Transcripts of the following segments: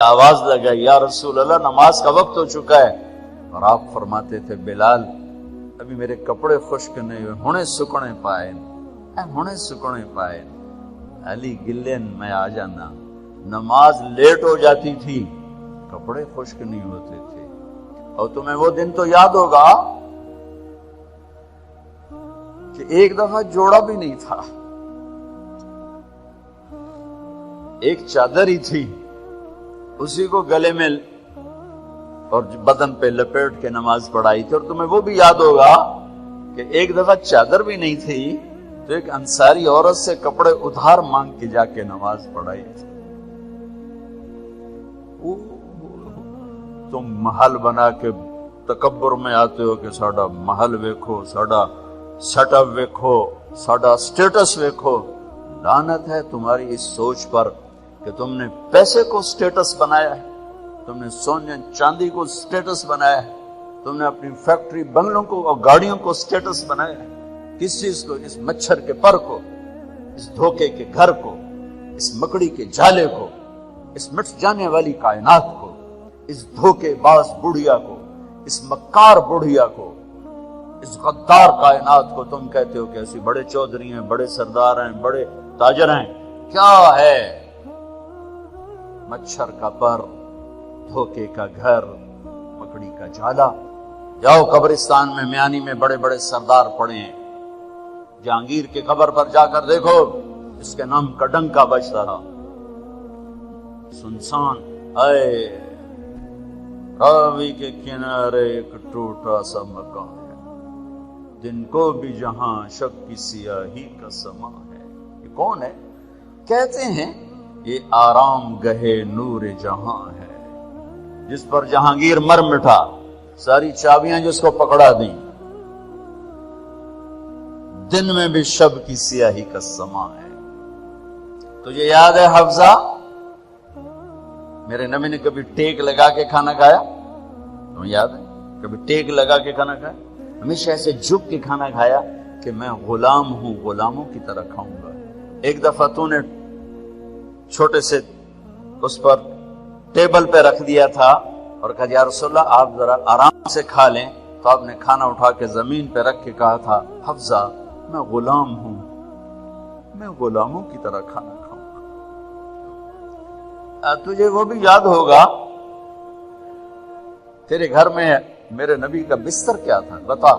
آواز لگائی یا رسول اللہ نماز کا وقت ہو چکا ہے، اور آپ فرماتے تھے بلال ابھی میرے کپڑے خشک نہیں ہوئے، ہونے سکنے پائے ہونے سکنے پائے، علی گلین میں آ جانا، نماز لیٹ ہو جاتی تھی، کپڑے خشک نہیں ہوتے تھے۔ اور تمہیں وہ دن تو یاد ہوگا کہ ایک دفعہ جوڑا بھی نہیں تھا، ایک چادر ہی تھی، اسی کو گلے میں اور بدن پہ لپیٹ کے نماز پڑھائی تھی۔ اور تمہیں وہ بھی یاد ہوگا کہ ایک دفعہ چادر بھی نہیں تھی تو ایک انصاری عورت سے کپڑے ادھار مانگ کے جا کے نماز پڑھائی تھی۔ تم محل بنا کے تکبر میں آتے ہو کہ ساڈا محل ویکھو، ساڈا سیٹ اپ ویکھو، ساڈا سٹیٹس ویکھو۔ لعنت ہے تمہاری اس سوچ پر کہ تم نے پیسے کو سٹیٹس بنایا ہے، تم نے سونے چاندی کو سٹیٹس بنایا ہے، تم نے اپنی فیکٹری بنگلوں کو اور گاڑیوں کو سٹیٹس بنایا ہے۔ کس چیز کو؟ اس مچھر کے پر کو، اس دھوکے کے گھر کو، اس مکڑی کے جالے کو، اس مٹ جانے والی کائنات کو، اس دھوکے باز بڑھیا کو، اس مکار بڑھیا کو، اس غدار کائنات کو تم کہتے ہو کہ ایسی بڑے چودھری ہیں، بڑے سردار ہیں، بڑے تاجر ہیں۔ کیا ہے؟ مچھر کا پر، دھوکے کا گھر، مکڑی کا جالا۔ جاؤ قبرستان میں میانی میں بڑے بڑے سردار پڑے ہیں، جہانگیر کے قبر پر جا کر دیکھو، اس کے نام کا ڈنکا بجتا تھا، سنسان۔ اے راوی کے کنارے ایک ٹوٹا سا مکان ہے، دن کو بھی جہاں شب کی سیاہی کا سما ہے۔ یہ کون ہے؟ کہتے ہیں یہ آرام گہے نور جہاں ہے، جس پر جہانگیر مر مٹا، ساری چابیاں جس کو پکڑا دیں، دن میں بھی شب کی سیاہی کا سما ہے۔ تجھے یاد ہے حفظہ؟ میرے نبی نے کبھی ٹیک لگا کے کھانا کھایا؟ تمہیں یاد ہے؟ کبھی ٹیک لگا کے کھانا کھایا؟ ہمیشہ ایسے جھک کے کھانا کھایا کہ میں غلام ہوں، غلاموں کی طرح کھاؤں گا۔ ایک دفعہ تو نے چھوٹے سے اس پر ٹیبل پہ رکھ دیا تھا اور کہا یا رسول اللہ آپ ذرا آرام سے کھا لیں، تو آپ نے کھانا اٹھا کے زمین پہ رکھ کے کہا تھا حفظہ میں غلام ہوں، میں غلاموں کی طرح کھانا کھاؤں گا۔ تجھے وہ بھی یاد ہوگا تیرے گھر میں میرے نبی کا بستر کیا تھا؟ بتا۔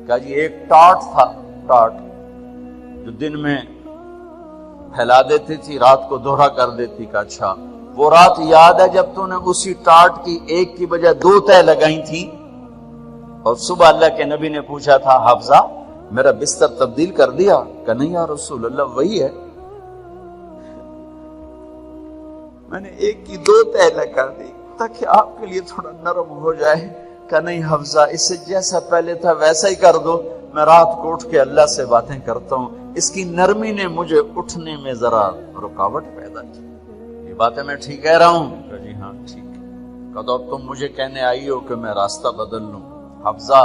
کہا جی ایک ٹاٹ تھا، ٹاٹ جو دن میں پھیلا دیتی تھی، رات کو دوہرا کر دیتی۔ کا اچھا وہ رات یاد ہے جب تو نے اسی ٹاٹ کی ایک کی بجائے 2 تہ لگائی تھی، اور صبح اللہ کے نبی نے پوچھا تھا حفظہ میرا بستر تبدیل کر دیا؟ کہ نہیں یا رسول اللہ وہی ہے، میں نے ایک کی 2 تہ لگا دی تاکہ آپ کے لیے تھوڑا نرم ہو جائے۔ کہ نہیں حفظہ اس سے جیسا پہلے تھا ویسا ہی کر دو، میں رات کو اٹھ کے اللہ سے باتیں کرتا ہوں، اس کی نرمی نے مجھے اٹھنے میں ذرا رکاوٹ پیدا کی۔ یہ باتیں میں ٹھیک کہہ رہا ہوں؟ کہ جی ہاں ٹھیک ہے۔ کہ تو اب تم مجھے کہنے آئی ہو کہ میں راستہ بدل لوں؟ حفظہ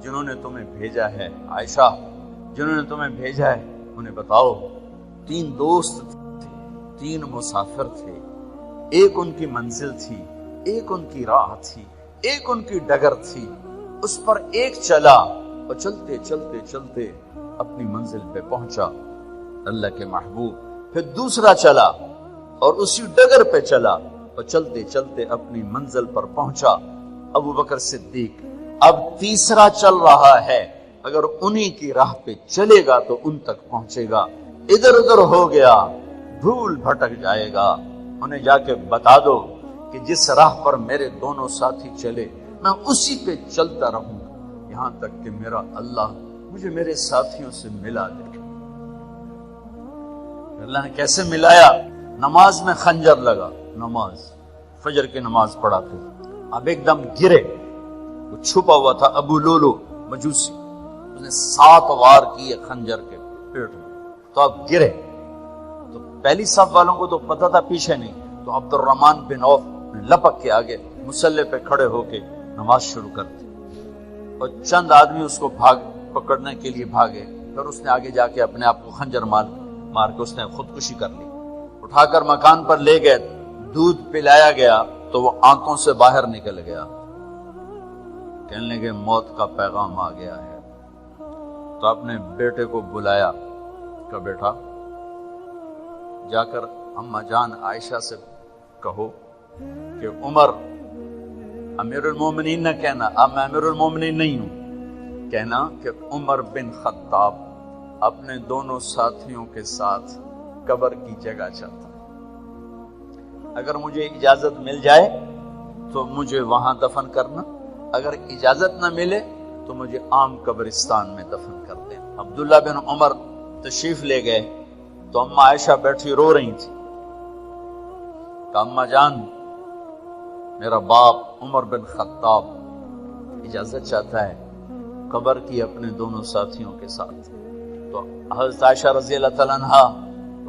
جنہوں نے تمہیں بھیجا ہے، عائشہ جنہوں نے تمہیں بھیجا ہے انہیں بتاؤ، 3 دوست تھے، 3 مسافر تھے، ایک ان کی منزل تھی، ایک ان کی راہ تھی، ایک ان کی ڈگر تھی، اس پر ایک چلا اور چلتے چلتے چلتے اپنی منزل پہ پہنچا اللہ کے محبوب، پھر دوسرا چلا اور اسی ڈگر پہ چلا اور چلتے چلتے اپنی منزل پر پہنچا ابو بکر صدیق۔ اب تیسرا چل رہا ہے، اگر انہی کی راہ پہ چلے گا تو ان تک پہنچے گا، ادھر ادھر ہو گیا بھول بھٹک جائے گا۔ انہیں جا کے بتا دو کہ جس راہ پر میرے دونوں ساتھی چلے میں اسی پہ چلتا رہوں گا یہاں تک کہ میرا اللہ مجھے میرے ساتھیوں سے ملا دے۔ اللہ نے کیسے ملایا؟ نماز میں خنجر لگا، نماز فجر کی نماز پڑھاتے، اب ایک دم گرے، وہ چھپا ہوا تھا ابو لولو مجوسی، اس نے 7 وار کیے خنجر کے پیٹ میں، تو اب گرے۔ تو پہلی صف والوں کو تو پتہ تھا پیچھے نہیں، تو عبد الرحمن بن عوف نے لپک کے آگے مصلی پہ کھڑے ہو کے نماز شروع کر دی، اور چند آدمی اس کو پکڑنے کے لیے بھاگے، پھر اس نے آگے جا کے اپنے آپ کو خنجر مار کے اس نے خودکشی کر لی۔ اٹھا کر مکان پر لے گئے، دودھ پلایا گیا تو وہ آنتوں سے باہر نکل گیا، کہنے لگے موت کا پیغام آ گیا ہے۔ تو اپنے بیٹے کو بلایا کہ بیٹا جا کر اماں جان عائشہ سے کہو کہ عمر امیر المومنین نہ کہنا، اب میں امیر المومنین نہیں ہوں، کہنا کہ عمر بن خطاب اپنے دونوں ساتھیوں کے ساتھ قبر کی جگہ چاہتا ہے، اگر مجھے اجازت مل جائے تو مجھے وہاں دفن کرنا، اگر اجازت نہ ملے تو مجھے عام قبرستان میں دفن کر دیں۔ عبداللہ بن عمر تشریف لے گئے تو اماں عائشہ بیٹھی رو رہی تھی کہ اماں جان میرا باپ عمر بن خطاب اجازت چاہتا ہے قبر کی اپنے دونوں ساتھیوں کے ساتھ۔ تو حضرت عائشہ رضی اللہ تعالیٰ عنہا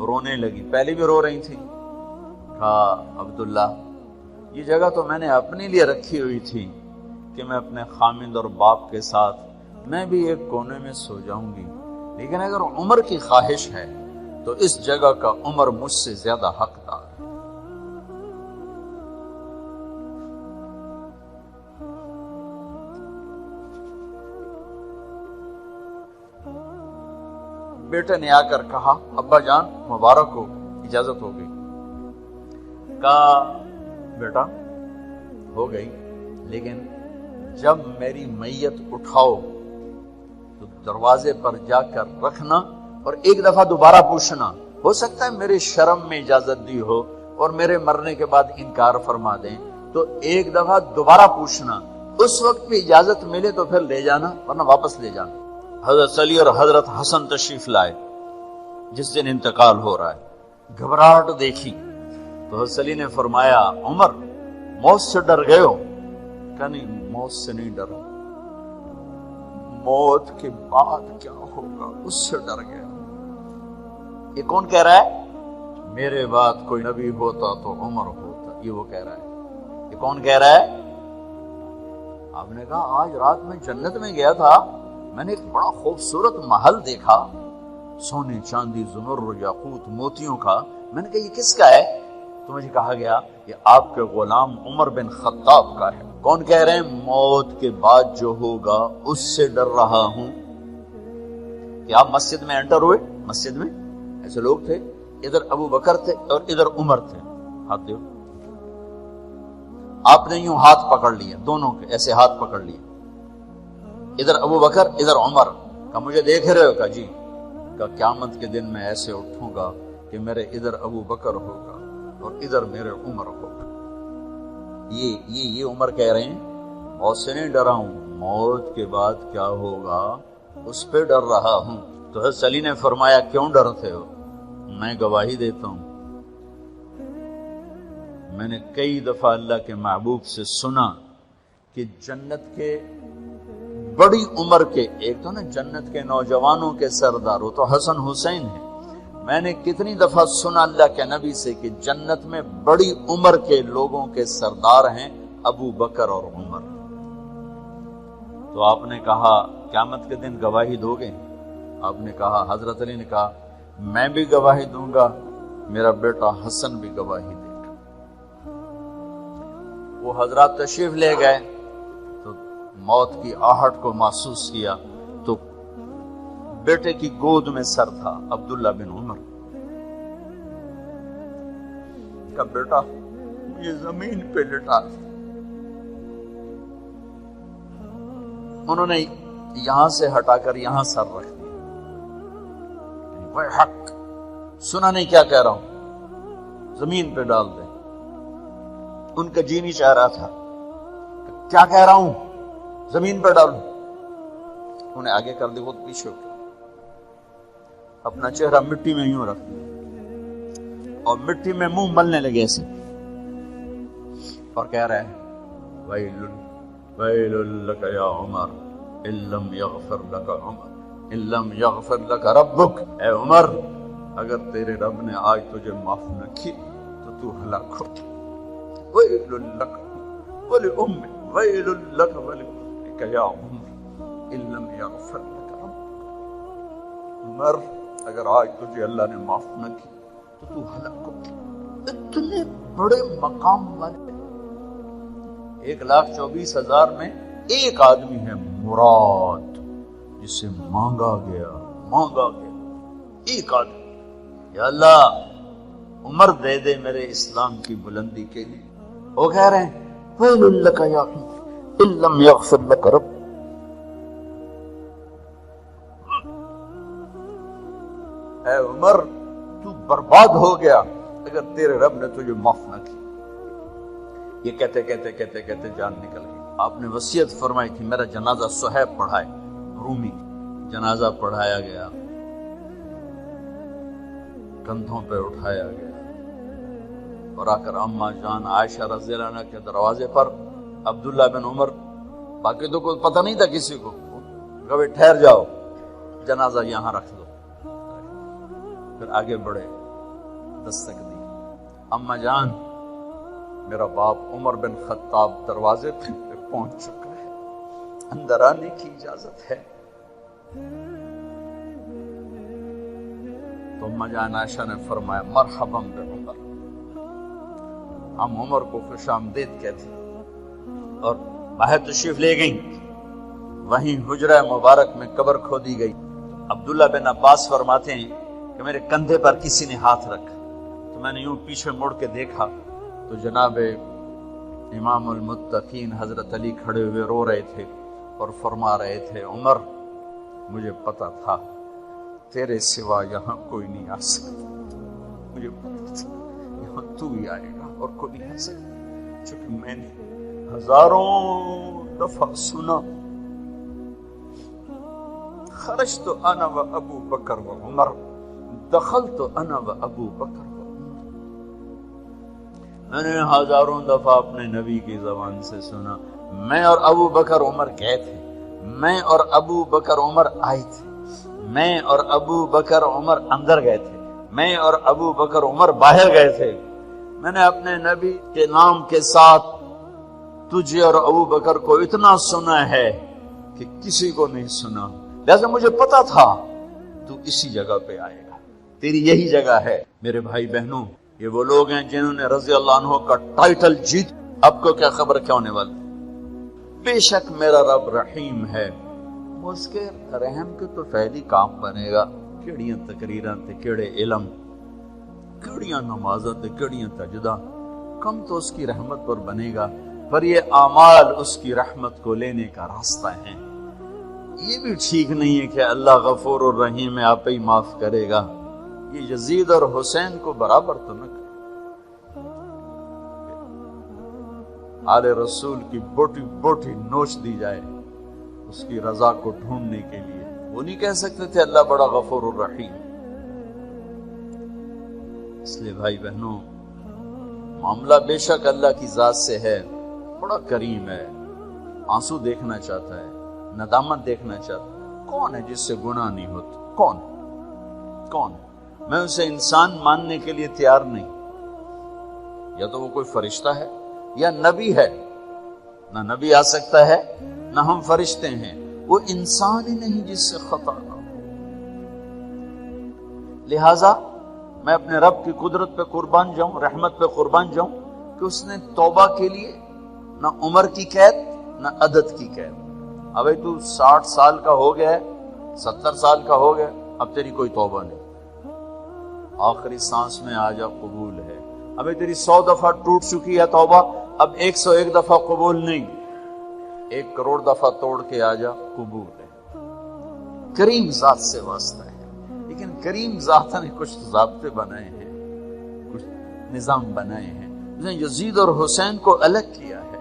رونے لگی، پہلے بھی رو رہی تھی، کہا عبداللہ یہ جگہ تو میں نے اپنے لیے رکھی ہوئی تھی کہ میں اپنے خامند اور باپ کے ساتھ میں بھی ایک کونے میں سو جاؤں گی، لیکن اگر عمر کی خواہش ہے تو اس جگہ کا عمر مجھ سے زیادہ حقدار ہے۔ بیٹے نے آ کر کہا ابا جان مبارک ہو، اجازت ہو گئی۔ کہا بیٹا ہو گئی، لیکن جب میری میت اٹھاؤ تو دروازے پر جا کر رکھنا اور ایک دفعہ دوبارہ پوچھنا، ہو سکتا ہے میرے شرم میں اجازت دی ہو اور میرے مرنے کے بعد انکار فرما دیں، تو ایک دفعہ دوبارہ پوچھنا، اس وقت بھی اجازت ملے تو پھر لے جانا ورنہ واپس لے جانا۔ حضرت علی اور حضرت حسن تشریف لائے جس دن انتقال ہو رہا ہے، گھبراہٹ دیکھی تو حضرت علی نے فرمایا عمر موت سے ڈر گئے ہو؟ کہ نہیں موت سے نہیں ڈرا، موت کے بعد کیا ہوگا اس سے ڈر گیا۔ یہ کون کہہ رہا ہے؟ میرے بعد کوئی نبی ہوتا تو عمر ہوتا، یہ وہ کہہ رہا ہے۔ یہ کون کہہ رہا ہے؟ آپ نے کہا آج رات میں جنت میں گیا تھا، میں نے ایک بڑا خوبصورت محل دیکھا، سونے چاندی زمرد یاقوت موتیوں کا، میں نے کہا یہ کس کا ہے؟ تو مجھے کہا گیا یہ آپ کے غلام عمر بن خطاب کا ہے۔ کون کہہ رہے ہیں؟ موت کے بعد جو ہوگا اس سے ڈر رہا ہوں۔ کہ آپ مسجد میں انٹر ہوئے، مسجد میں ایسے لوگ تھے، ادھر ابو بکر تھے اور ادھر عمر تھے، ہاتھ دیو، آپ نے یوں ہاتھ پکڑ لیے، دونوں کے ایسے ہاتھ پکڑ لیے، ادھر ابو بکر ادھر عمر، کہ مجھے دیکھ رہے ہو؟ کہ جی۔ کہ قیامت کے دن میں ایسے اٹھوں گا کہ میرے ادھر ابو بکر ہوگا اور ادھر میرے عمر ہوگا۔ یہ عمر کہہ رہے ہیں موت سے نہیں ڈرا ہوں، موت کے بعد کیا ہوگا اس پہ ڈر رہا ہوں۔ تو حضرت علی نے فرمایا کیوں ڈرتے ہو؟ میں گواہی دیتا ہوں، میں نے کئی دفعہ اللہ کے محبوب سے سنا کہ جنت کے بڑی عمر کے، ایک تو نا جنت کے نوجوانوں کے سردار وہ تو حسن حسین ہیں، میں نے کتنی دفعہ سنا اللہ کے نبی سے کہ جنت میں بڑی عمر کے لوگوں کے سردار ہیں ابو بکر اور عمر۔ تو آپ نے کہا قیامت کے دن گواہی دو گے؟ آپ نے کہا، حضرت علی نے کہا میں بھی گواہی دوں گا، میرا بیٹا حسن بھی گواہی دے گا۔ وہ حضرات تشریف لے گئے تو موت کی آہٹ کو محسوس کیا تو بیٹے کی گود میں سر تھا عبداللہ بن عمر کا، بیٹا یہ زمین پہ لٹا دیا۔ انہوں نے یہاں سے ہٹا کر یہاں سر رکھ دیا۔ حق سنا نہیں کیا کہہ رہا ہوں، زمین پہ ڈال دیں۔ ان کا جی نہیں چاہ رہا تھا، کیا کہہ رہا ہوں، زمین پہ ڈالوں۔ انہیں آگے کر دی، وہ پیچھے ہو گیا، اپنا چہرہ مٹی میں یوں رکھ دیا اور مٹی میں منہ ملنے لگے ایسے، اور کہہ رہے ہیں ویل ویل لک یا عمر ان لم یغفر لک عمر ان لم یغفر لک ربک، اے عمر اگر تیرے رب نے آج تجھے معاف نہ کی تو ہلاک ہو۔ ویل لک ولأمک ویل لک ولأمک یا عمر ان لم یغفر لک ربک، عمر اگر آج تجھے اللہ نے معاف نہ کی تو ہلاک ہو۔ اتنے بڑے مقام والے 1,24,000 میں ایک آدمی ہے مراد، جسے مانگا گیا ایک آدمی، یا اللہ عمر دے دے میرے اسلام کی بلندی کے لیے۔ وہ کہہ رہے ہیں ویل لک یا ان لم یغفر لک رب، اے عمر تو برباد ہو گیا اگر تیرے رب نے تجھے معاف نہ کی۔ یہ کہتے کہتے جان نکل گئی۔ آپ نے وصیت فرمائی تھی میرا جنازہ صہیب پڑھائے، رومی جنازہ پڑھایا گیا، کندھوں پہ اٹھایا گیا اور آ کر اما جان عائشہ رضی اللہ عنہ کے دروازے پر عبداللہ بن عمر، باقی تو کوئی پتہ نہیں تھا کسی کو، کبھی ٹھہر جاؤ جنازہ یہاں رکھ دو، پھر آگے بڑھے، دستک دی، اما جان میرا باپ عمر بن خطاب دروازے پہ پہنچ چکا ہے، اندر آنے کی اجازت ہے؟ تو اما جان عائشہ نے فرمایا مرحبا بعمر، ہم عمر کو خوش آمدید کہتے اور باہر تشریف لے گئیں۔ وہیں حجرہ مبارک میں قبر کھودی گئی۔ عبداللہ بن عباس فرماتے ہیں کہ میرے کندھے پر کسی نے ہاتھ رکھا تو میں نے یوں پیچھے مڑ کے دیکھا تو جناب امام المتقین حضرت علی کھڑے ہوئے رو رہے تھے اور فرما رہے تھے عمر مجھے پتا تھا تیرے سوا یہاں کوئی نہیں آ سکتا، مجھے پتا تھا یہاں تو ہی آئے گا اور کوئی نہیں آ سکتا، چونکہ میں نے ہزاروں دفعہ سنا خرجت انا و ابو بکر و عمر دخلت انا و ابو بکر و عمر، میں نے ہزاروں دفعہ اپنے نبی کی زبان سے سنا میں اور ابو بکر عمر گئے تھے، میں اور ابو بکر عمر آئے تھے، میں اور ابو بکر عمر اندر گئے تھے، میں اور ابو بکر عمر باہر گئے تھے، میں نے اپنے نبی کے نام کے ساتھ تجھے اور ابو بکر کو اتنا سنا ہے کہ کسی کو نہیں سنا، لہذا مجھے پتا تھا تو اسی جگہ پہ آئے گا، تیری یہی جگہ ہے۔ میرے بھائی بہنوں، یہ وہ لوگ ہیں جنہوں نے رضی اللہ عنہ کا ٹائٹل جیت، اب کو کیا خبر کیا ہونے والا؟ بے شک میرا رب رحیم ہے، اس کے رحم کے تو فعلی کام بنے گا، کیڑیاں تقریراں تے کیڑے علم، کیڑیاں نمازاں تے کیڑیاں تجدہ، کم تو اس کی رحمت پر بنے گا، پر یہ اعمال اس کی رحمت کو لینے کا راستہ ہے۔ یہ بھی ٹھیک نہیں ہے کہ اللہ غفور الرحیم ہے آپ ہی معاف کرے گا، یہ یزید اور حسین کو برابر تو نہ کرے، آل رسول کی بوٹی بوٹی نوچ دی جائے اس کی رضا کو ڈھونڈنے کے لیے، وہ نہیں کہہ سکتے تھے اللہ بڑا غفور الرحیم۔ اس لیے بھائی بہنوں، معاملہ بے شک اللہ کی ذات سے ہے، بڑا کریم ہے، آنسو دیکھنا چاہتا ہے، ندامت دیکھنا چاہتا ہے۔ کون ہے جس سے گناہ نہیں ہوتا؟ کون؟ میں اسے انسان ماننے کے لیے تیار نہیں، یا تو وہ کوئی فرشتہ ہے یا نبی ہے، نہ نبی آ سکتا ہے نہ ہم فرشتے ہیں، وہ انسان ہی نہیں جس سے خطا نہ ہو۔ لہذا میں اپنے رب کی قدرت پہ قربان جاؤں، رحمت پہ قربان جاؤں کہ اس نے توبہ کے لیے نہ عمر کی قید نہ عدد کی قید۔ ابھی تو 60 سال کا ہو گیا ہے، 70 سال کا ہو گیا، اب تیری کوئی توبہ نہیں، آخری سانس میں آ جا قبول ہے۔ ابھی تیری 100 دفعہ ٹوٹ چکی ہے توبہ، اب 101 دفعہ قبول نہیں، 1 کروڑ دفعہ توڑ کے آ جا قبول ہے۔ کریم ذات سے واسطہ ہے، لیکن کریم ذات نے کچھ ضابطے بنائے ہیں، کچھ نظام بنائے ہیں۔ اس نے یزید اور حسین کو الگ کیا ہے۔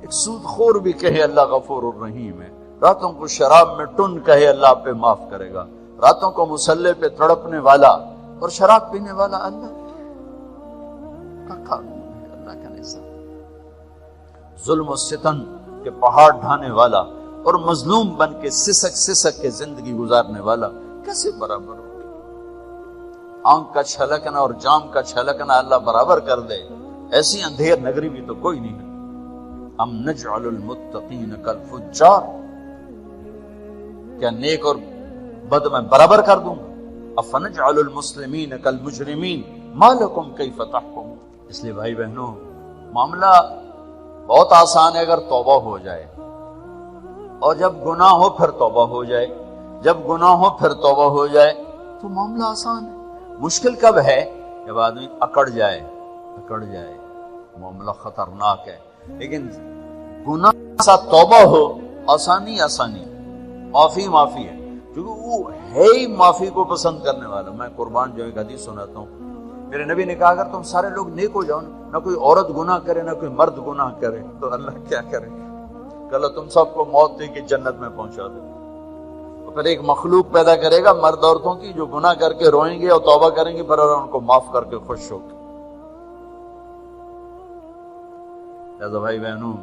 ایک سود خور بھی کہے اللہ غفور الرحیم ہے، راتوں کو شراب میں ٹن کہے اللہ پہ معاف کرے گا، راتوں کو مسلح پہ تڑپنے والا اور شراب پینے والا اللہ کا قانون ہے، اللہ کا نظام۔ ظلم و ستم کے پہاڑ ڈھانے والا اور مظلوم بن کے سسک کے زندگی گزارنے والا کیسے برابر ہو؟ آنکھ کا چھلکنا اور جام کا چھلکنا اللہ برابر کر دے، ایسی اندھیر نگری بھی تو کوئی نہیں ہے۔ ام نجعل المتقین کالفجار، کیا نیک اور بد میں برابر کر دوں گا؟ افنجعل المسلمین کالمجرمین، ما لکم کیف تحکمون۔ اس لیے بھائی بہنوں، معاملہ بہت آسان ہے اگر توبہ ہو جائے، اور جب گناہ ہو پھر توبہ ہو جائے، جب گناہ ہو پھر توبہ ہو جائے تو معاملہ آسان ہے۔ مشکل کب ہے؟ جب آدمی اکڑ جائے معاملہ خطرناک ہے۔ لیکن گناہ سا توبہ ہو، آسانی معافی ہے، کیونکہ وہ ہے ہی معافی کو پسند کرنے والا۔ میں قربان جو ایک حدیث سناتا ہوں، میرے نبی نے کہا اگر تم سارے لوگ نیک ہو جاؤ، نہ کوئی عورت گناہ کرے نہ کوئی مرد گناہ کرے، تو اللہ کیا کرے؟ کہ اللہ تم سب کو موت دے کے جنت میں پہنچا دے۔ تو پھر ایک مخلوق پیدا کرے گا مرد عورتوں کی، جو گناہ کر کے روئیں گے اور توبہ کریں گے، پھر ان کو معاف کر کے خوش ہو کے۔ لہذا بھائی بہنوں،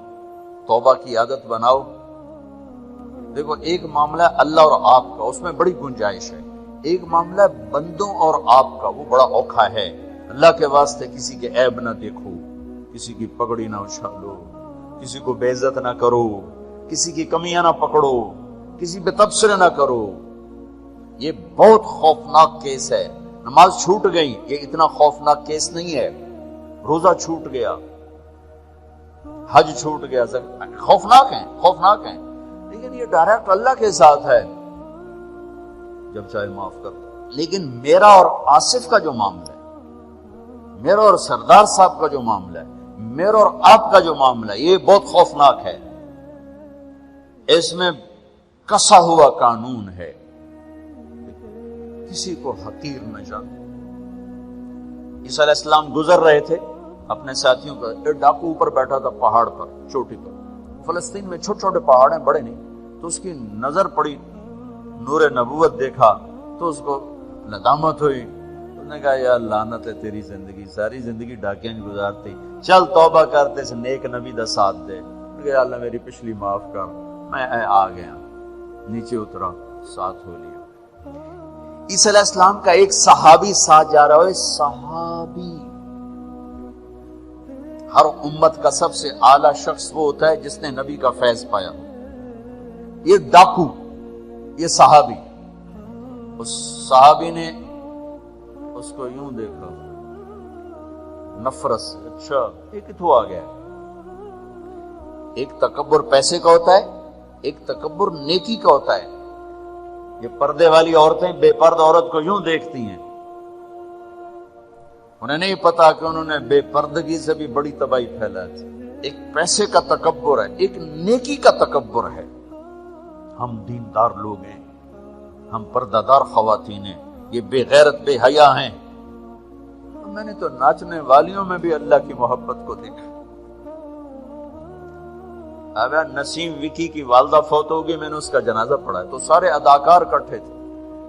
توبہ کی عادت بناؤ۔ دیکھو، ایک معاملہ اللہ اور آپ کا، اس میں بڑی گنجائش ہے۔ ایک معاملہ بندوں اور آپ کا، وہ بڑا اوکھا ہے۔ اللہ کے واسطے کسی کے عیب نہ دیکھو، کسی کی پگڑی نہ اچھالو، کسی کو بے عزت نہ کرو، کسی کی کمیاں نہ پکڑو، کسی پہ تبصرے نہ کرو۔ یہ بہت خوفناک کیس ہے۔ نماز چھوٹ گئی، یہ اتنا خوفناک کیس نہیں ہے۔ روزہ چھوٹ گیا، حج چھوٹ گیا، خوفناک ہیں، لیکن یہ ڈائریکٹ اللہ کے ساتھ ہے، جب چاہے معاف کر دو۔ لیکن میرا اور آصف کا جو معاملہ ہے، میرا اور سردار صاحب کا جو معاملہ ہے، میرا اور آپ کا جو معاملہ ہے، یہ بہت خوفناک ہے۔ اس میں کسا ہوا قانون ہے، کسی کو حقیر نہ جانو۔ عیسیٰ علیہ السلام گزر رہے تھے اپنے ساتھیوں کا، ایک ڈاکو اوپر بیٹھا تھا پہاڑ پر، چوٹی پر۔ فلسطین میں چھوٹے چھوٹے پہاڑ ہیں، بڑے نہیں، تو اس کی نظر پڑی، نور نبوت دیکھا تو اس کو ندامت ہوئی۔ اس نے کہا یا لعنت ہے تیری زندگی، ساری زندگی ڈاکیاں گزارتی، چل توبہ کرتے سے نیک نبی دا ساتھ دے۔ یا اللہ میری پچھلی معاف کر، میں آ گیا، نیچے اترا، ساتھ ہو لیا۔ عیسیٰ علیہ السلام کا ایک صحابی ساتھ جا رہا ہے، صحابی۔ ہر امت کا سب سے اعلیٰ شخص وہ ہوتا ہے جس نے نبی کا فیض پایا۔ یہ ڈاکو، یہ صحابی، اس صحابی نے اس کو یوں دیکھا، نفرت سے، اچھا یہ کتوں آ گیا؟ ایک تکبر پیسے کا ہوتا ہے، ایک تکبر نیکی کا ہوتا ہے۔ یہ پردے والی عورتیں بے پردہ عورت کو یوں دیکھتی ہیں، انہیں نہیں پتا کہ انہوں نے بے پردگی سے بھی بڑی تباہی پھیلائی تھی۔ ایک پیسے کا تکبر ہے، ایک نیکی کا تکبر ہے۔ ہم دیندار لوگ ہیں، ہم پردہ دار خواتین ہیں، یہ بے غیرت بے حیا ہیں۔ میں نے تو ناچنے والیوں میں بھی اللہ کی محبت کو دیکھا۔ اب نسیم وکی کی والدہ فوت ہوگی، میں نے اس کا جنازہ پڑھا ہے، تو سارے اداکار اکٹھے تھے۔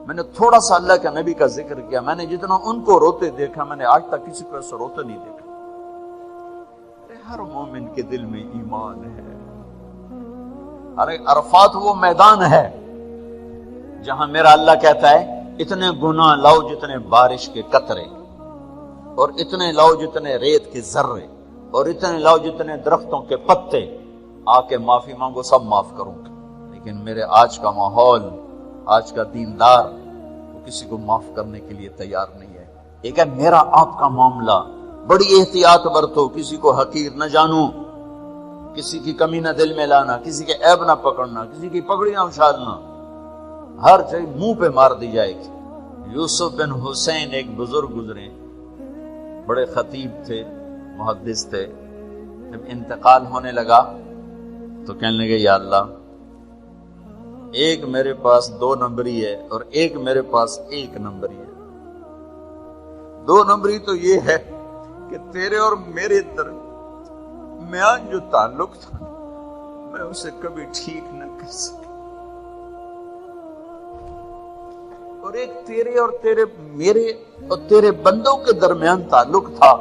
میں نے تھوڑا سا اللہ کے نبی کا ذکر کیا، میں نے جتنا ان کو روتے دیکھا، میں نے آج تک کسی کو ایسا روتے نہیں دیکھا۔ ہر مومن کے دل میں ایمان ہے۔ ارے عرفات وہ میدان ہے جہاں میرا اللہ کہتا ہے اتنے گناہ لاؤ جتنے بارش کے قطرے، اور اتنے لاؤ جتنے ریت کے ذرے، اور اتنے لاؤ جتنے درختوں کے پتے، آ کے معافی مانگو، سب معاف کروں گا۔ لیکن میرے آج کا ماحول، آج کا دیندار، وہ کسی کو معاف کرنے کے لیے تیار نہیں ہے۔ ایک ہے میرا آپ کا معاملہ، بڑی احتیاط برتو، کسی کو حقیر نہ جانو، کسی کی کمی نہ دل میں لانا، کسی کے عیب نہ پکڑنا، کسی کی پگڑی نہ اچھالنا، ہر چیز منہ پہ مار دی جائے گی۔ یوسف بن حسین ایک بزرگ گزرے، بڑے خطیب تھے، محدث تھے۔ جب انتقال ہونے لگا تو کہنے لگے یا اللہ، ایک میرے پاس 2 نمبری ہے اور ایک میرے پاس 1 نمبری ہے۔ 2 نمبری تو یہ ہے کہ تیرے اور میرے درمیان جو تعلق تھا میں اسے کبھی ٹھیک نہ کر سکا، اور ایک تیرے اور میرے اور تیرے بندوں کے درمیان تعلق تھا،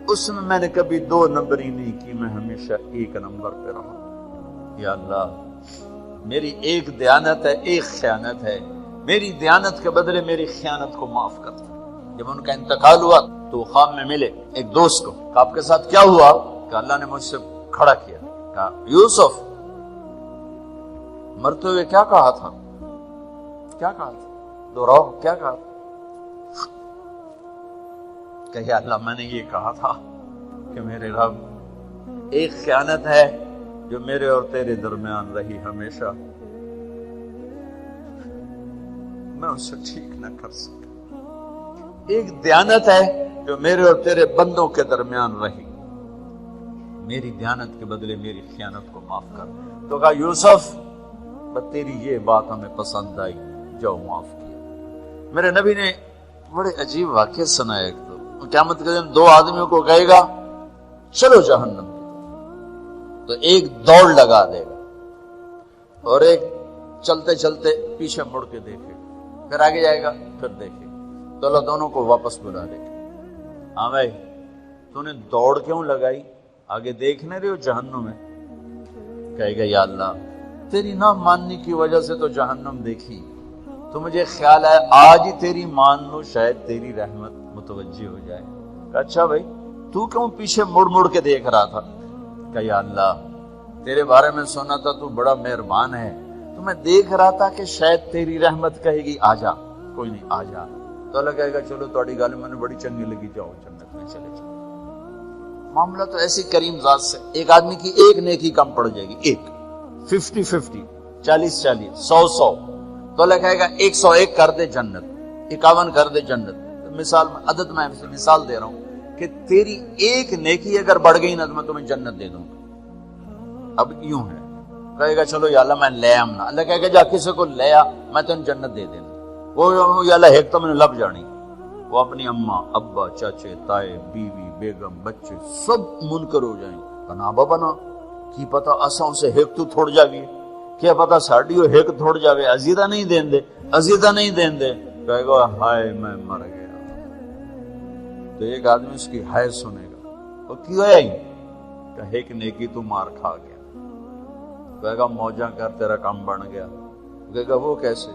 اس میں نے کبھی 2 نمبری نہیں کی، میں ہمیشہ 1 نمبر پہ رہا۔ یا اللہ، میری ایک دیانت ہے، ایک خیانت ہے، میری دیانت کے بدلے میری خیانت کو معاف کر دے۔ جب ان کا انتقال ہوا تو خواب میں ملے ایک دوست کو، کہ آپ کے ساتھ کیا ہوا؟ کہ اللہ نے مجھ سے کھڑا کیا، کہا یوسف مرتے ہوئے کیا کہا تھا؟ کیا کہا تھا؟ دوہراؤ، کیا کہا تھا؟ کہ یا اللہ میں نے یہ کہا تھا کہ میرے رب ایک خیانت ہے جو میرے اور تیرے درمیان رہی ہمیشہ، میں اسے ٹھیک نہ کر سکا، ایک دیانت ہے جو میرے اور تیرے بندوں کے درمیان رہی، میری دیانت کے بدلے میری خیانت کو معاف کر۔ تو کہا یوسف تیری یہ بات ہمیں پسند آئی، جاؤ معاف کیا۔ میرے نبی نے بڑے عجیب واقعہ سنا ہے۔ ایک تو قیامت کے دن دو آدمیوں کو کہے گا چلو جہنم، تو ایک دوڑ لگا دے گا اور ایک چلتے چلتے پیچھے مڑ کے دیکھے گا، پھر آگے جائے گا، پھر دیکھے گا، تو اللہ دونوں کو واپس بلا لے گا۔ ہاں بھائی تو نے دوڑ کیوں لگائی، آگے دیکھنے رہے ہو جہنم میں؟ کہے گا یا اللہ تیری نہ ماننے کی وجہ سے تو جہنم دیکھی، تو مجھے خیال ہے آج ہی تیری مان لو، شاید تیری رحمت متوجہ ہو جائے۔ کہ اچھا بھائی تو کیوں پیچھے مڑ مڑ کے دیکھ رہا تھا؟ کہ یا اللہ تیرے بارے میں سنا تھا تو بڑا مہربان ہے، تو میں دیکھ رہا تھا کہ شاید تیری رحمت کہے گی آ جا، کوئی نہیں آ جا، تو اللہ کہے گا چلو تھوڑی گل میں نے بڑی چنگی لگی، جاؤ جنت میں چلے جاؤ۔ معاملہ تو ایسی کریم ذات سے، ایک آدمی کی ایک نیکی کم پڑ جائے گی، ایک 50-50 40-40 100-100، تو اللہ کہے گا 101 کر دے جنت، 51 کر دے جنت۔ مثال میں عدد میں مثال دے رہا ہوں کہ تیری ایک نیکی اگر بڑھ گئی نا تو میں تمہیں جنت دے دوں گا۔ اب یوں ہے، کہے گا چلو یا اللہ میں لے آم نا، اللہ کہے گا جا کسی کو لے آ میں تمہیں جنت دے دینا۔ وہ یا اللہ ایک تو میں نے لب جانی، وہ اپنی اماں ابا چاچے تائے بیوی بیگم بچے سب منکر ہو جائیں، بنا بنا کی پتا اساں اسے ہیک تو تھوڑ جاوی، کیا پتا ساڑی وہ ہیک تھوڑ جاوے، عزیدہ نہیں دین دے، عزیدہ نہیں دین دے۔ کہے گا ہائے میں مر گیا۔ تو ایک آدمی اس کی ہائے سنے گا، وہ کیوں ہے کہ ایک نیکی تو مار کھا گیا۔ کہے گا موجاں کر تیرا کام بن گیا۔ کہے گا وہ کیسے؟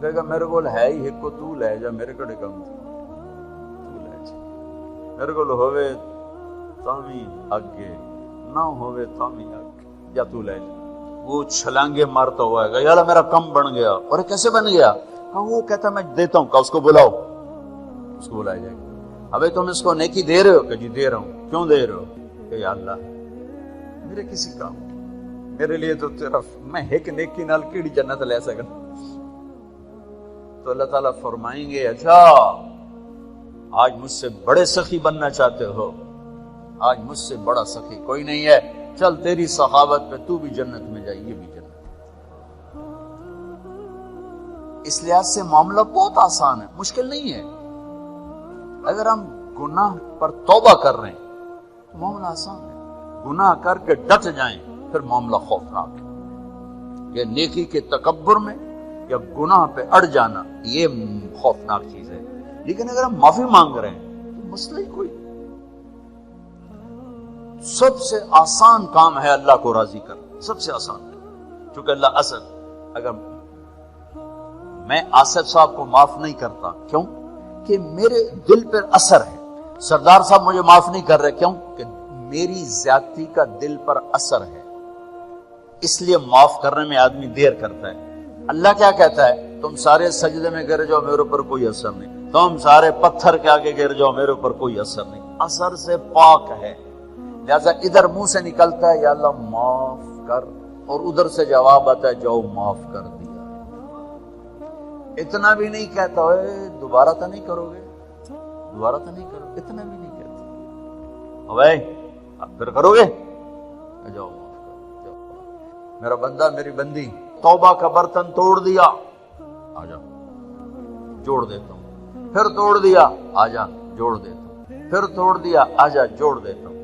کہے گا میرے کو ہے ہی ایک کو تو لے جا، میرے کڑے کم تو لے جا، میرے کو ہوئے تامی آگے نہ ہوئے تامی آگے، یا تو لے جا۔ وہ چھلانگے مارتا ہوا ہے، یا اللہ میرا کم بن گیا۔ اور کیسے بن گیا؟ وہ کہتا میں دیتا ہوں، کہ اس کو بلاؤ، اس کو بلایا جائے گا۔ ابھی تم اس کو نیکی دے رہے ہو؟ کہ جی دے رہا ہوں۔ کیوں دے رہے ہو؟ کہ یا اللہ میرے کسی کام، میرے لیے تو تیرا، میں ایک نیکی نال کیڑی جنت لے سکا۔ تو اللہ تعالیٰ فرمائیں گے اچھا آج مجھ سے بڑے سخی بننا چاہتے ہو؟ آج مجھ سے بڑا سخی کوئی نہیں ہے، چل تیری سخاوت پہ تو بھی جنت میں جائے، یہ بھی جنت۔ اس لحاظ سے معاملہ بہت آسان ہے، مشکل نہیں ہے۔ اگر ہم گناہ پر توبہ کر رہے ہیں تو معاملہ آسان ہے، گناہ کر کے ڈٹ جائیں پھر معاملہ خوفناک ہے۔ یہ نیکی کے تکبر میں یا گناہ پہ اڑ جانا یہ خوفناک چیز ہے۔ لیکن اگر ہم معافی مانگ رہے ہیں تو مسئلہ ہی کوئی، سب سے آسان کام ہے اللہ کو راضی کرنا، سب سے آسان ہے۔ چونکہ اللہ اسد، اگر میں آصف صاحب کو معاف نہیں کرتا، کیوں کہ میرے دل پر اثر ہے، سردار صاحب مجھے معاف نہیں کر رہے، کیوں کہ میری زیادتی کا دل پر اثر ہے، اس لیے معاف کرنے میں آدمی دیر کرتا ہے۔ اللہ کیا کہتا ہے؟ تم سارے سجدے میں گر جاؤ، میرے اوپر کوئی اثر نہیں، تم سارے پتھر کے آگے گر جاؤ، میرے اوپر کوئی اثر نہیں، اثر سے پاک ہے۔ لہذا ادھر منہ سے نکلتا ہے یا اللہ معاف کر، اور ادھر سے جواب آتا ہے جاؤ معاف کر دیا۔ اتنا بھی نہیں کہتا ہوئے دوبارہ تو نہیں کرو گے، دوبارہ تو نہیں کرو گے، اتنا بھی نہیں کہتا بھائی اب پھر کرو گے، جاؤ معاف کر۔ میرا بندہ میری بندی توبہ کا برتن توڑ دیا، آ جا جوڑ دیتا ہوں، پھر توڑ دیا، آ جا جوڑ دیتا ہوں، پھر توڑ دیا، آ جا جوڑ دیتا ہوں،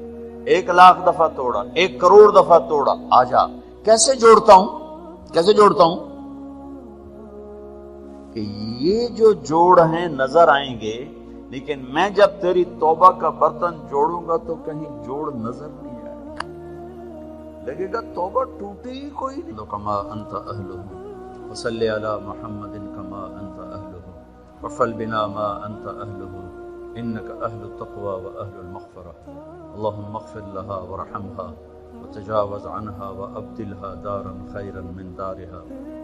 1,00,000 دفعہ توڑا، 1 کروڑ دفعہ توڑا، آ جا۔ کیسے جوڑتا ہوں؟ کیسے جوڑتا ہوں؟ کہ یہ جو جوڑ ہیں نظر آئیں گے، لیکن میں جب تیری توبہ کا برتن جوڑوں گا تو کہیں جوڑ نظر نہیں آئے گا، لگے گا توبہ ٹوٹی ہی کوئی نہیں۔ کما انت اہلہ وصلی علی محمد کما انت اہلہ وفعل بنا ما انت اہلہ انک اہل التقوی واہل المغفرہ اللهم اغفر لها وارحمها وتجاوز عنها وابدلها دارا خيرا من دارها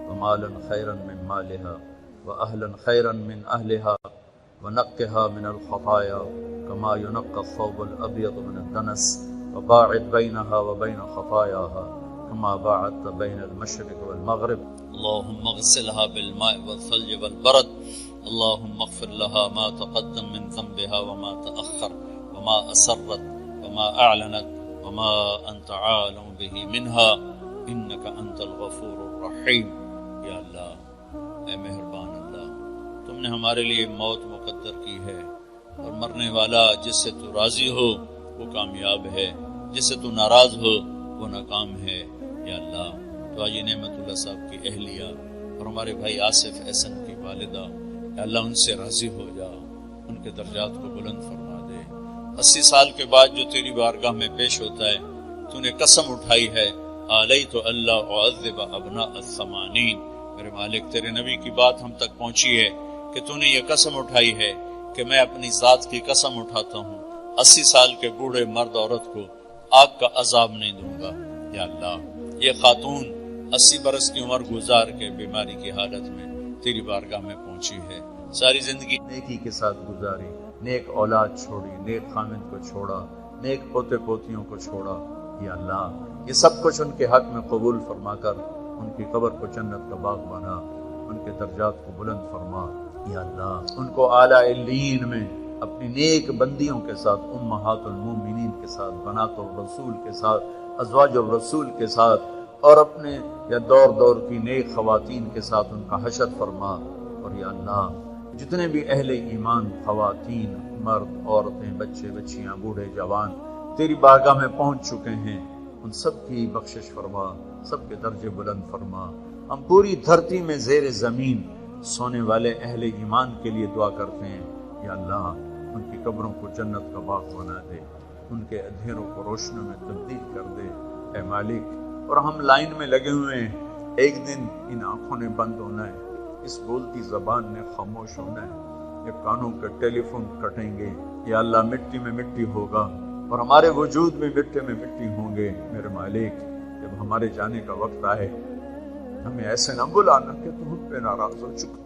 ومالا خيرا من مالها وأهلا خيرا من أهلها ونقها من الخطايا كما ينقى الثوب الأبيض من الدنس وباعد بينها وبين خطاياها كما باعدت بين المشرق والمغرب. اللهم اغسلها بالماء والثلج والبرد. اللهم اغفر لها ما تقدم من ذنبها وما تأخر وما أسرت وما أعلنت وما أنت عالم به منها إنك أنت الغفور الرحيم. یا اللہ، اے مہربان اللہ، تم نے ہمارے لیے موت مقدر کی ہے، اور مرنے والا جس سے تو راضی ہو وہ کامیاب ہے، جس سے تو ناراض ہو وہ ناکام ہے۔ یا اللہ، تو آج نعمت اللہ صاحب کی اہلیہ اور ہمارے بھائی آصف احسن کی والدہ، یا اللہ ان سے راضی ہو جا، ان کے درجات کو بلند فرما دے۔ 80 سال کے بعد جو تیری بارگاہ میں پیش ہوتا ہے، تو نے قسم اٹھائی ہے، علیت اللہ اعذب ابناء الثمانین۔ میرے مالک، تیرے نبی کی بات ہم تک پہنچی ہے کہ تو نے یہ قسم اٹھائی ہے کہ میں اپنی ذات کی قسم اٹھاتا ہوں، 80 سال کے بوڑھے مرد عورت کو آگ کا عذاب نہیں دوں گا۔ یا اللہ، یہ خاتون 80 برس کی عمر گزار کے بیماری کی حالت میں تیری بارگاہ میں پہنچی ہے، ساری زندگی نیکی کے ساتھ گزاری، نیک اولاد چھوڑی، نیک خامد کو چھوڑا، نیک پوتے پوتیوں کو چھوڑا۔ یا اللہ، یہ سب کچھ ان کے حق میں قبول فرما کر ان کی قبر کو جنت کا باغ بنا، ان کے درجات کو بلند فرما۔ یا اللہ، ان کو اعلیٰ علیین میں اپنی نیک بندیوں کے ساتھ، امہات المومنین کے ساتھ، بنات الرسول کے ساتھ، ازواج الرسول کے ساتھ، اور اپنے یا دور دور کی نیک خواتین کے ساتھ ان کا حشر فرما۔ اور یا اللہ، جتنے بھی اہل ایمان، خواتین، مرد، عورتیں، بچے بچیاں، بوڑھے جوان تیری بارگاہ میں پہنچ چکے ہیں، ان سب کی بخشش فرما، سب کے درجے بلند فرما۔ ہم پوری دھرتی میں زیر زمین سونے والے اہل ایمان کے لیے دعا کرتے ہیں، یا اللہ ان کی قبروں کو جنت کا باغ بنا دے، ان کے اندھیروں کو روشنوں میں تبدیل کر دے اے مالک۔ اور ہم لائن میں لگے ہوئے ہیں، ایک دن ان آنکھوں نے بند ہونا ہے، اس بولتی زبان نے خاموش ہونا ہے، یہ کانوں کے ٹیلی فون کٹیں گے، یا اللہ مٹی میں مٹی ہوگا، اور ہمارے وجود میں مٹی ہوں گے۔ میرے مالک، جب ہمارے جانے کا وقت آئے، ہمیں ایسے نہ بلانا کہ تو ہم پہ ناراض ہو چکا۔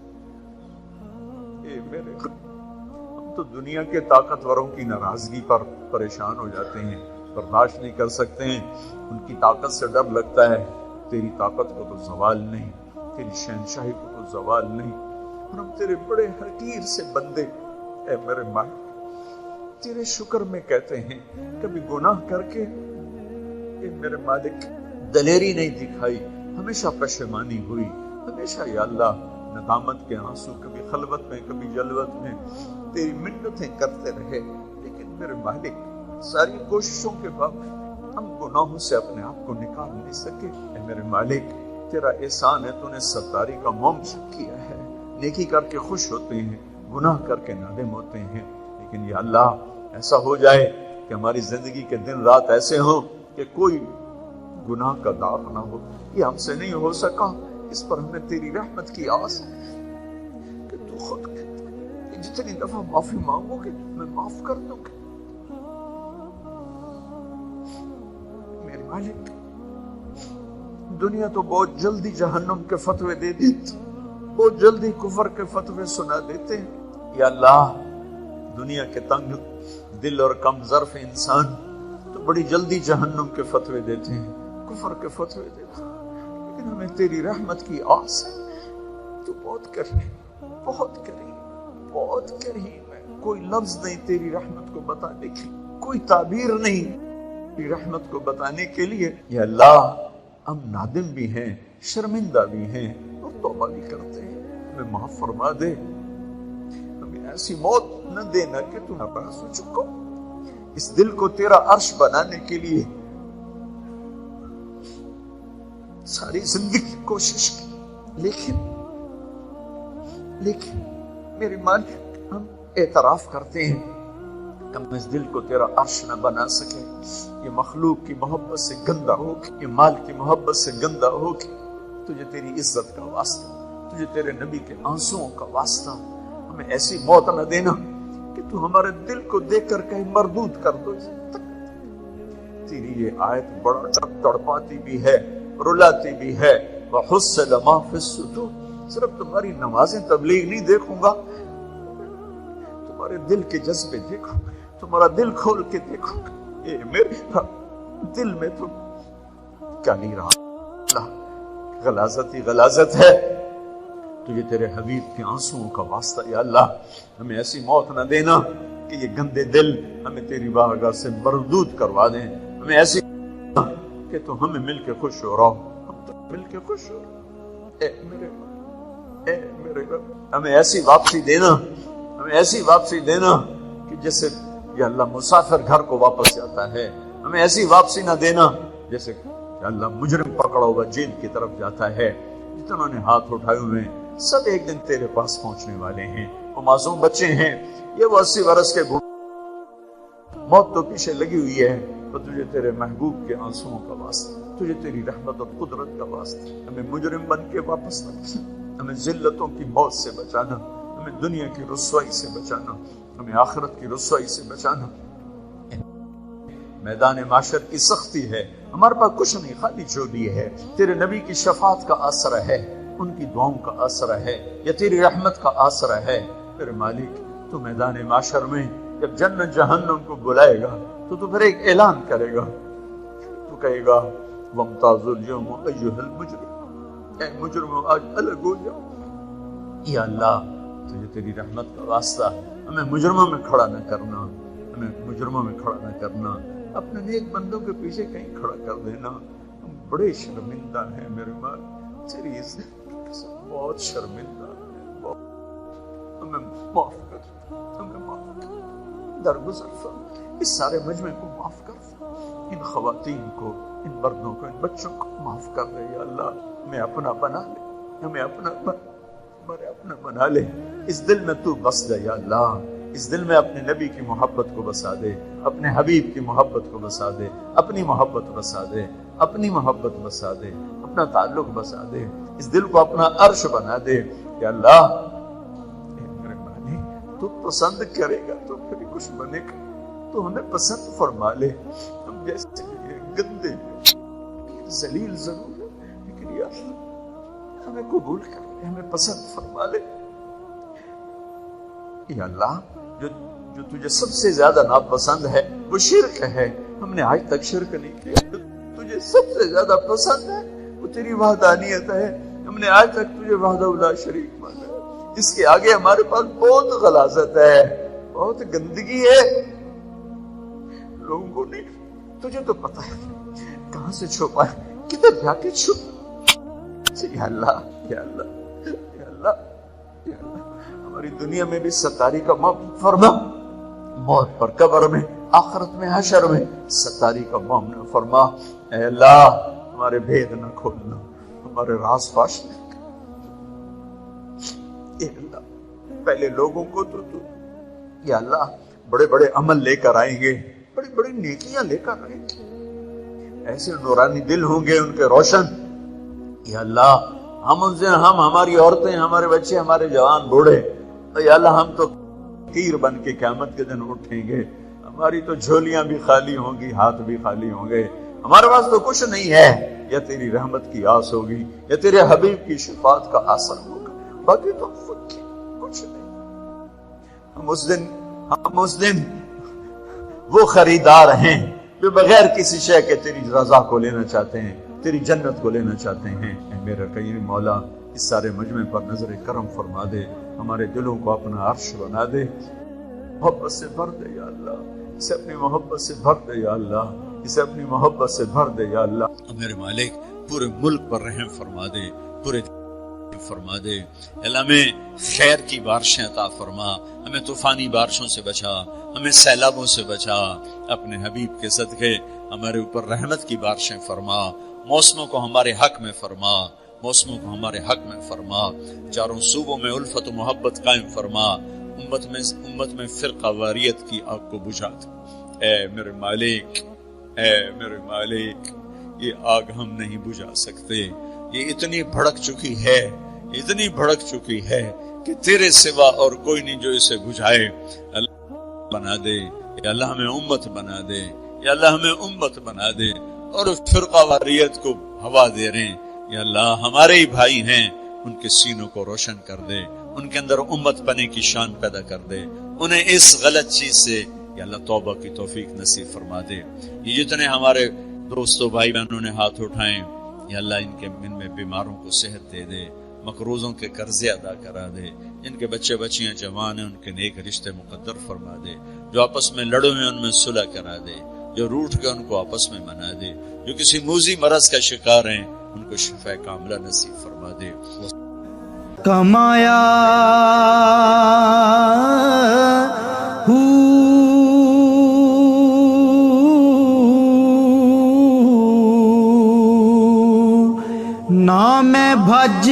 اے میرے، ہم تو دنیا کے طاقتوروں کی ناراضگی پر پریشان ہو جاتے ہیں، برداشت نہیں کر سکتے ہیں، ان کی طاقت سے ڈر لگتا ہے۔ تیری طاقت کو تو زوال نہیں، تیری شہنشاہی کو تو زوال نہیں، اور ہم تیرے بڑے حقیر سے بندے، اے میرے مالک، تیرے شکر میں کہتے ہیں، کبھی گناہ کر کے اے میرے مالک دلیری نہیں دکھائی، ہمیشہ پشیمانی ہوئی، ہمیشہ یا اللہ ندامت کے آنسو، کبھی خلوت میں کبھی جلوت میں تیری منتیں کرتے رہے، لیکن میرے مالک ساری کوششوں کے باوجود ہم گناہوں سے اپنے آپ کو نکال نہیں سکے۔ اے میرے مالک، تیرا احسان ہے، تو نے ستاری کا مومس کیا ہے، نیکی کر کے خوش ہوتے ہیں، گناہ کر کے نادم ہوتے ہیں، لیکن یا اللہ ایسا ہو جائے کہ ہماری زندگی کے دن رات ایسے ہوں کہ کوئی گناہ کا داغ نہ ہو۔ یہ ہم سے نہیں ہو سکا، اس پر ہمیں تیری رحمت کی آس ہے کہ تو خود کہ جتنی دفعہ معافی مانگو گے میں معاف کر دوں گا۔ میرے مالک، دنیا تو بہت جلدی جہنم کے فتوے دے دیتی، بہت جلدی کفر کے فتوے سنا دیتے ہیں۔ یا اللہ، دنیا کے تنگ دل اور کم ظرف انسان تو بڑی جلدی جہنم کے فتوے دیتے ہیں، کفر کے فتوے دیتے ہیں، لیکن ہمیں تیری رحمت کی آس ہے۔ تو بہت کریم، بہت کریم، بہت کریم ہے، کوئی لفظ نہیں تیری رحمت کو بتانے کی، کوئی تعبیر نہیں تیری رحمت کو بتانے کے لیے۔ یا اللہ، ہم نادم بھی ہیں، شرمندہ بھی ہیں، اور توبہ بھی کرتے ہیں، ہمیں معاف فرما دے، ہمیں ایسی موت نہ دینا کہ تو ناراض ہو چکو۔ اس دل کو تیرا عرش بنانے کے لیے ساری زندگی کوشش کی، لیکن میرے مالک، ہم اعتراف کرتے ہیں کہ ہم اس دل کو تیرا عرش نہ بنا سکے، یہ مخلوق کی محبت سے گندا ہو کے، یہ مال کی محبت سے گندا ہو کے، تجھے تیری عزت کا واسطہ، تجھے تیرے نبی کے آنسوؤں کا واسطہ، ہمیں ایسی موت نہ دینا کہ تو ہمارے دل کو دیکھ کر کہیں مردود کر دو۔ تیری یہ آیت بڑا تڑپاتی بھی ہے، رلاتی بھی ہے، وَحُصِّلَ مَا فِي الصُّدُورِ، صرف تمہاری نمازیں تبلیغ نہیں دیکھوں گا، تمہارے دل کے جذبے دیکھوں گا، تمہارا دل کھول کے دیکھو، اے میرے دل میں تو کیا نہیں رہا، اللہ غلاظت ہی غلاظت ہے، تجھے تیرے حبیب کے آنسوؤں کا واسطہ یا اللہ ہمیں ایسی موت نہ دینا کہ یہ گندے دل ہمیں تیری بارگاہ سے مردود کروا دیں، ہمیں ایسی کہ تو ہمیں مل کے خوش ہو رہا، ہم تو مل کے خوش ہو رہا، اے میرے رب ہمیں ایسی واپسی دینا، ہمیں ایسی واپسی دینا کہ جیسے یا اللہ مسافر گھر کو واپس جاتا ہے، ہمیں ایسی واپسی نہ دینا جیسے یا اللہ مجرم پکڑا ہوا جیل کی طرف جاتا ہے، جتنوں نے ہاتھ اٹھائے ہوئے ہیں سب ایک دن تیرے پاس پہنچنے والے ہیں، وہ معصوم بچے ہیں، یہ وہ 80 برس کے موت تو پیچھے لگی ہوئی ہے، تو تجھے تیرے محبوب کے آنسوؤں کا واسطہ، تجھے تیری رحمت اور قدرت کا واسطہ ہمیں مجرم بن کے واپس نہ بچانا، ہمیں ذلتوں کی موت سے بچانا، ہمیں دنیا کی رسوائی سے بچانا، ہمیں آخرت کی رسوائی سے بچانا۔ میدان معاشر کی سختی ہے، ہمارے پاس کچھ نہیں، خالی جھولی ہے، تیرے نبی کی شفاعت کا آسرا ہے، ان کی دعاؤں کا آسرا ہے، یا تیری رحمت کا آسرا ہے۔ میرے مالک تو میدان معاشر میں جب جنت جہنم کو بلائے گا تو پھر ایک اعلان کرے گا، تو کہے گا وَامْتَازُوا الْيَوْمَ أَيُّهَا الْمُجْرِمُونَ، اے مجرموں آج الگ ہو جاؤ۔ یا اللہ تجھے تیری رحمت کا واسطہ ہمیں مجرموں میں کھڑا نہ کرنا، ہمیں مجرموں میں کھڑا نہ کرنا، اپنے نیک بندوں کے پیچھے کہیں کھڑا کر دینا، ہم بڑے شرمندہ ہیں میرے مال، تیری عزت بہت شرمندہ ہے، ہمیں معاف کر، ہمیں معاف کر، درگزر فرما، اس سارے مجمع کو معاف کر، ان خواتین کو، ان مردوں کو، ان بچوں کو معاف کر دے یا اللہ، ہمیں اپنا بنا لے، ہمیں اپنا بنا لے، اس دل میں تو بس جا یا اللہ، اس دل میں اپنے نبی کی محبت کو بسا دے، اپنے حبیب کی محبت کو بسا دے، اپنی محبت بسا دے، اپنی محبت بسا دے، اپنا تعلق بسا دے، اس دل کو اپنا عرش بنا دے کہ اللہ میرے مالک تو پسند کرے گا تو پھر کچھ بنے گا، تو ہمیں پسند فرما لے، ہم جیسے گندے ذلیل ضرور ہے لیکن یا اللہ ہمیں قبول کر لے، ہمیں پسند فرما لے یا اللہ۔ جو تجھے سب سے زیادہ ناپسند ہے وہ شرک ہے، ہم نے آج تک شرک نہیں کیا، تجھے سب سے زیادہ پسند ہے وہ تیری وحدانیت ہے، ہم نے آج تک تجھے وحدہ لا شریک مانا ہے، اس کے آگے ہمارے پاس بہت غلاظت ہے، بہت گندگی ہے، لوگوں کو نہیں، تجھے تو پتا ہے کہاں سے چھپا ہے، کدھر جا کے چھپ، یا اللہ یا اللہ یا اللہ یا اللہ، ہماری دنیا میں بھی ستاری کا مومن فرما، موت پر قبر میں، آخرت میں، حشر میں ستاری کا مومن فرما، اے اللہ ہمارے بھید نہ کھولنا، ہمارے راز فاش نہ کرنا، اے اللہ پہلے لوگوں کو تو یا اللہ بڑے بڑے عمل لے کر آئیں گے، بڑی بڑی نیکیاں لے کر آئیں گے، ایسے نورانی دل ہوں گے ان کے روشن، یا اللہ ہم ان سے، ہم ہماری عورتیں، ہمارے بچے، ہمارے جوان بوڑھے، یا اللہ ہم تو تیر بن کے قیامت کے دن اٹھیں گے، ہماری تو جھولیاں بھی خالی ہوں گی، ہاتھ بھی خالی ہوں گے، ہمارے پاس تو کچھ نہیں ہے، یا تیری رحمت کی آس ہوگی یا تیرے حبیب کی شفاعت کا آثر ہوگا، باقی تو کچھ نہیں۔ ہم اس دن وہ خریدار ہیں جو بغیر کسی شے کے تیری رضا کو لینا چاہتے ہیں، تیری جنت کو لینا چاہتے ہیں۔ اے میرا کریم مولا اس سارے مجمع پر نظر کرم فرما دے، ہمارے دلوں کو اپنا عرش بنا دے، محبت سے بھر دے یا اللہ، اسے اپنی محبت سے بھر دے یا اللہ، اسے اپنی محبت سے بھر دے یا اللہ۔ میرے مالک پورے ملک پر رحم فرما دے، پورے فرما دے، اللہ ہمیں خیر کی بارشیں عطا فرما، ہمیں طوفانی بارشوں سے بچا، ہمیں سیلابوں سے بچا، اپنے حبیب کے صدقے ہمارے اوپر رحمت کی بارشیں فرما، موسموں کو ہمارے حق میں فرما، موسموں کو ہمارے حق میں فرما، چاروں صوبوں میں الفت و محبت قائم فرما، امت میں فرقہ واریت کی آگ کو بجھا دے۔ اے میرے مالک، اے میرے مالک، یہ آگ ہم نہیں بجھا سکتے، یہ اتنی بھڑک چکی ہے، اتنی بھڑک چکی ہے کہ تیرے سوا اور کوئی نہیں جو اسے بجھائے۔ اللہ بنا دے یا اللہ، ہمیں امت بنا دے یا اللہ، ہمیں امت بنا دے، اور فرقہ واریت کو ہوا دے رہے ہیں یا اللہ، ہمارے ہی بھائی ہیں، ان کے سینوں کو روشن کر دے، ان کے اندر امت بنے کی شان پیدا کر دے، انہیں اس غلط چیز سے یا اللہ توبہ کی توفیق نصیب فرما دے. یہ جتنے ہمارے دوستوں بھائی بہنوں نے ہاتھ اٹھائیں یا اللہ ان میں بیماروں کو صحت دے دے، مقروضوں کے قرضے ادا کرا دے، جن کے بچے بچیاں جوان ہیں ان کے نیک رشتے مقدر فرما دے، جو آپس میں لڑے ہوئے ان میں صلح کرا دے، جو روٹھ کے ان کو آپس میں منا دے، جو کسی موذی مرض کا شکار ہیں ان کو شفا کاملہ نصیب فرما دے. کمایا نام بھج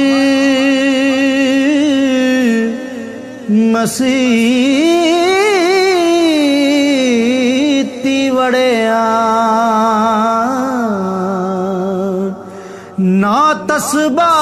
مسیتی وڑیا نا تسبا